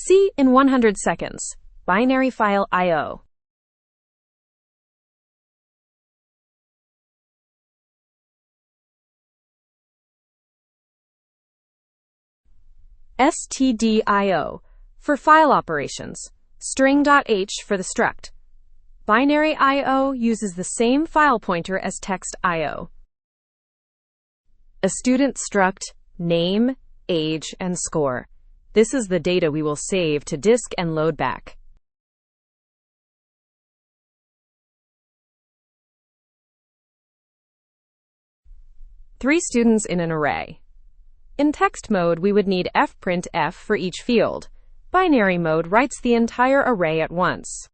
See in 100 seconds. Binary file I/O. stdio for file operations. String.h for the struct. Binary I/O uses the same file pointer as text I/O. A student struct, name, age, and score. This is the data we will save to disk and load back. Three students in an array. In text mode, we would need fprintf for each field. Binary mode writes the entire array at once.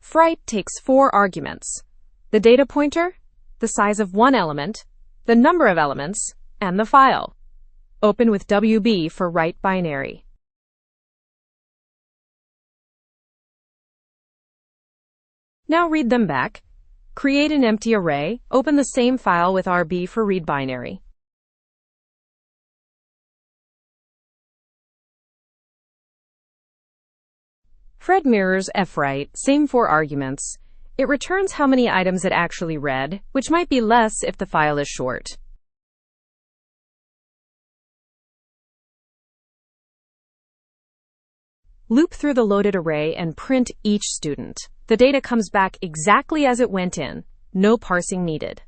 fwrite takes 4 arguments: the data pointer, the size of one element, the number of elements, and the file. Open with WB for write binary. Now read them back. Create an empty array. Open the same file with RB for read binary. fread mirrors fwrite, same 4 arguments. It returns how many items it actually read, which might be less if the file is short. Loop through the loaded array and print each student. The data comes back exactly as it went in. No parsing needed.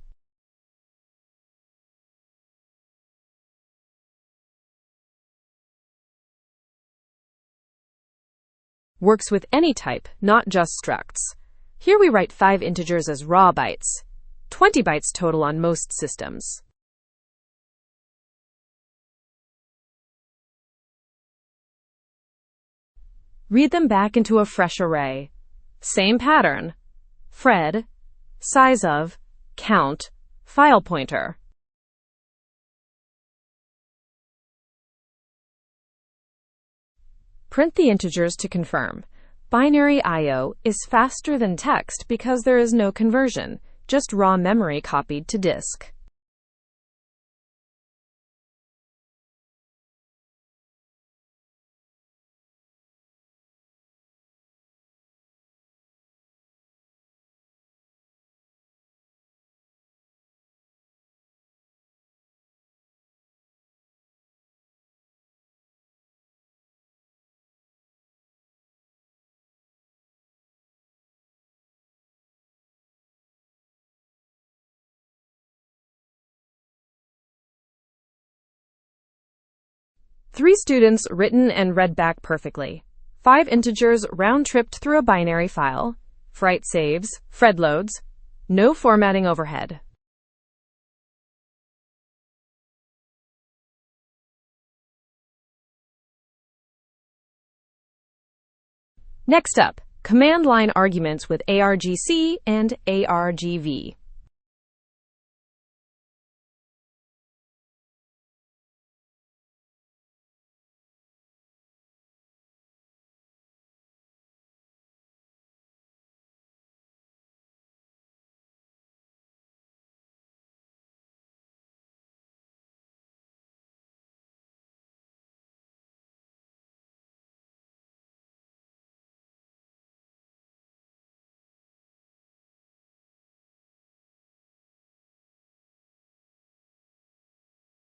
Works with any type, not just structs. Here we write 5 integers as raw bytes. 20 bytes total on most systems. Read them back into a fresh array. Same pattern. fread, size of, count, file pointer. Print the integers to confirm. Binary I/O is faster than text because there is no conversion, just raw memory copied to disk. Three students written and read back perfectly. 5 integers round-tripped through a binary file. fwrite saves, fread loads. No formatting overhead. Next up, command line arguments with argc and argv.